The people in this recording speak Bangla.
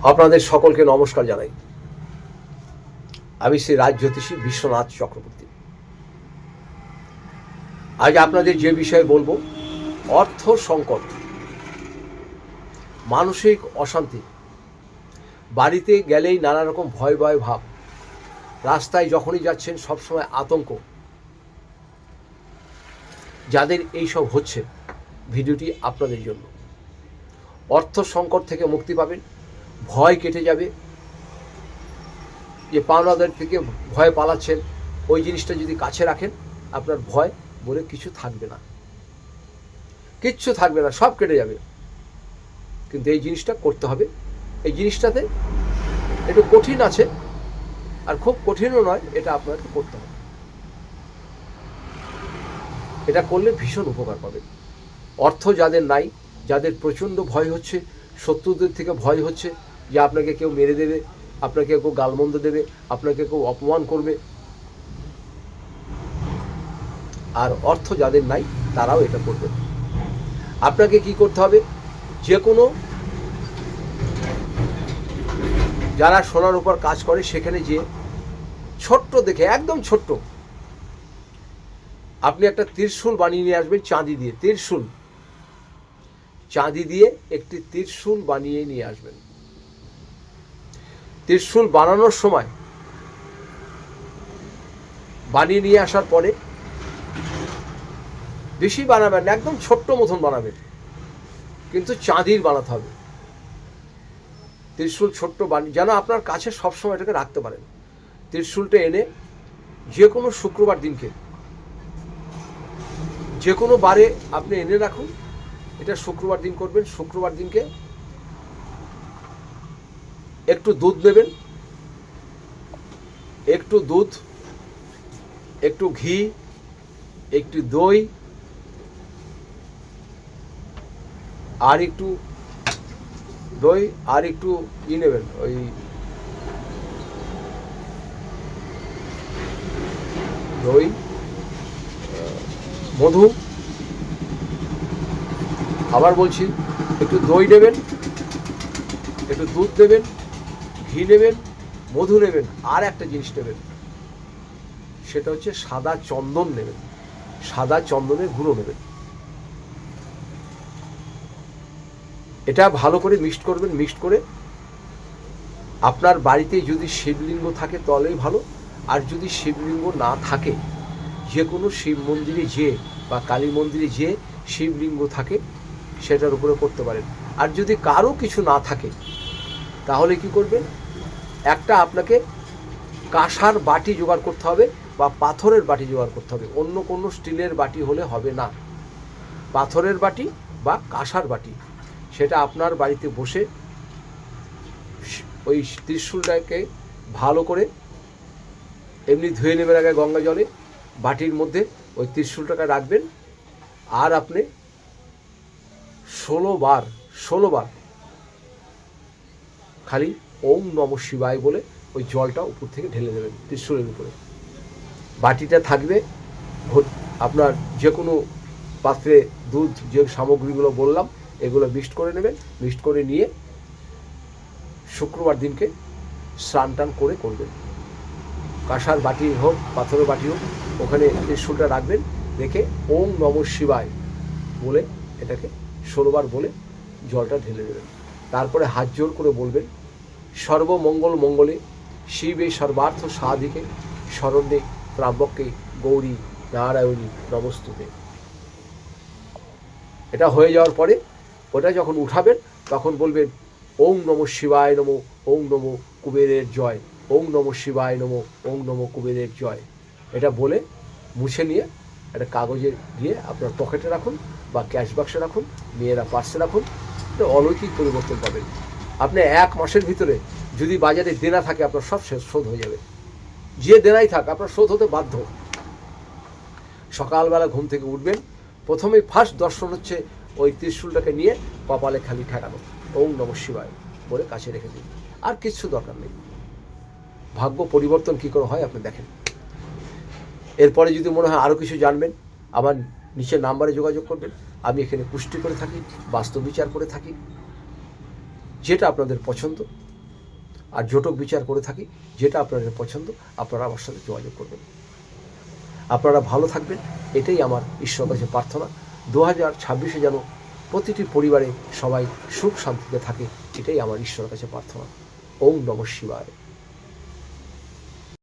আপনাদের সকলকে নমস্কার জানাই। আমি শ্রী রাজজ্যোতিষী বিশ্বনাথ চক্রবর্তী। আজ আপনাদের যে বিষয়ে বলবো, অর্থ সংকট, মানসিক অশান্তি, বাড়িতে গেলেই নানা রকম ভয় ভয় ভাব, রাস্তায় যখনই যাচ্ছেন সবসময় আতঙ্ক। যাদের এইসব হচ্ছে, ভিডিওটি আপনাদের জন্য। অর্থ সংকট থেকে মুক্তি পাবেন, ভয় কেটে যাবে। যে পাওনাদার থেকে ভয় পালাচ্ছেন, ওই জিনিসটা যদি কাছে রাখেন, আপনার ভয় বলে কিছু থাকবে না, কিচ্ছু থাকবে না, সব কেটে যাবে। কিন্তু এই জিনিসটা করতে হবে। এই জিনিসটাতে একটু কঠিন আছে, আর খুব কঠিনও নয়, এটা আপনাকে করতে হবে। এটা করলে ভীষণ উপকার পাবেন। অর্থ যাদের নাই, যাদের প্রচণ্ড ভয় হচ্ছে, শত্রুদের থেকে ভয় হচ্ছে যে আপনাকে কেউ মেরে দেবে, আপনাকে কেউ গালমন্দ দেবে, আপনাকে কেউ অপমান করবে, আর অর্থ যাদের নাই তারাও এটা করবে। আপনাকে কি করতে হবে, যে কোনো যারা সোনার উপর কাজ করে সেখানে যে ছোট্ট দেখে, একদম ছোট্ট, আপনি একটা ত্রিশূল বানিয়ে নিয়ে আসবেন চাঁদি দিয়ে। ত্রিশূল, চাঁদি দিয়ে একটি ত্রিশূল বানিয়ে নিয়ে আসবেন। ত্রিশূল বানানোর সময়, বানিয়ে নিয়ে আসার পরে বেশি বানাবেন না, একদম ছোট্ট মতন বানাবেন, কিন্তু চাঁদির বানাতে হবে। ত্রিশূল ছোট্ট বানিয়ে যেন আপনার কাছে সবসময় এটাকে রাখতে পারেন। ত্রিশূলটা এনে যে কোনো শুক্রবার দিনকে, যে কোনো বারে আপনি এনে রাখুন। এটা শুক্রবার দিন করবেন। শুক্রবার দিনকে একটু দুধ নেবেন, একটু দুধ, একটু ঘি, একটু দই, আর একটু দই, আর একটু নেবেন, ওই দই, মধু। আবার বলছি, একটু দই নেবেন, একটু দুধ নেবেন, ঘি নেবেন, মধু নেবেন, আর একটা জিনিস নেবেন, সেটা হচ্ছে সাদা চন্দন নেবেন। সাদা চন্দনের গুঁড়ো নেবেন। এটা ভালো করে মিক্সড করবেন। মিক্সড করে আপনার বাড়িতে যদি শিবলিঙ্গ থাকে তাহলেই ভালো, আর যদি শিবলিঙ্গ না থাকে, যে কোনো শিব মন্দিরে যে বা কালী মন্দিরে যে শিবলিঙ্গ থাকে সেটার উপরে করতে পারেন। আর যদি কারো কিছু না থাকে তাহলে কি করবেন, একটা আপনাকে কাঁসার বাটি জোগাড় করতে হবে, বা পাথরের বাটি জোগাড় করতে হবে। অন্য কোনো স্টিলের বাটি হলে হবে না, পাথরের বাটি বা কাঁসার বাটি। সেটা আপনার বাড়িতে বসে ওই ত্রিশূলটাকে ভালো করে এমনি ধুয়ে নেবেন আগে গঙ্গা জলে। বাটির মধ্যে ওই ত্রিশূলটাকে রাখবেন, আর আপনি 16 বার খালি ওম নমঃ শিবায় বলে ওই জলটা উপর থেকে ঢেলে দেবেন ত্রিশূলের উপরে। বাটিটা থাকবে আপনার যে কোনো পাত্রে, দুধ, যে সামগ্রীগুলো বললাম এগুলো মিক্সড করে নেবেন। মিক্সড করে নিয়ে শুক্রবার দিনকে স্নান টান করে করবেন। কাঁসার বাটি হোক, পাথরের বাটি হোক, ওখানে ত্রিশূলটা রাখবেন, রেখে ওম নমঃ শিবায় বলে এটাকে 16 বার বলে জলটা ঢেলে দেবেন। তারপরে হাত জোর করে বলবেন, সর্বমঙ্গল মঙ্গলে শিবে সর্বার্থ সাধিকে শরণ্যে ত্রাম্বকে গৌরী নারায়ণী নমস্তুতে। এটা হয়ে যাওয়ার পরে ওটা যখন উঠাবেন তখন বলবেন, ওং নমঃ শিবায় নমঃ, ওং নমঃ কুবেরের জয়, ওং নমঃ শিবায় নমঃ, ওং নমঃ কুবেরের জয়। এটা বলে মুছে নিয়ে একটা কাগজে দিয়ে আপনার পকেটে রাখুন, বা ক্যাশ বাক্সে রাখুন, মেয়েরা পার্সে রাখুন। এটা অলৌকিক পরিবর্তন পাবেন। আপনি 1 মাসের ভিতরে যদি বাজারে দেনা থাকে, আপনার সব শোধ হয়ে যাবে। যে দেনাই থাক আপনার শোধ হতে বাধ্য। সকালবেলা ঘুম থেকে উঠবেন, প্রথমেই ফার্স্ট দর্শন হচ্ছে ওই ত্রিশূলটাকে নিয়ে কপালে খালি ঠেকানো, ওং নমঃ শিবায় বলে কাছে রেখে দিন। আর কিচ্ছু দরকার নেই। ভাগ্য পরিবর্তন কী করে হয় আপনি দেখেন। এরপরে যদি মনে হয় আরও কিছু জানবেন, আমার নিচের নাম্বারে যোগাযোগ করবেন। আমি এখানে পুষ্টি করে থাকি, বাস্তু বিচার করে থাকি। যেটা আপনাদের পছন্দ আর জটক বিচার করে থাকি। যেটা আপনাদের পছন্দ আপনারা আমার সাথে যোগাযোগ করবেন। আপনারা ভালো থাকবেন, এটাই আমার ঈশ্বরের কাছে প্রার্থনা। 2026-এ যেন প্রতিটি পরিবারে সবাই সুখ শান্তিতে থাকে, এটাই আমার ঈশ্বরের কাছে প্রার্থনা। ওম নমঃ শিবায়।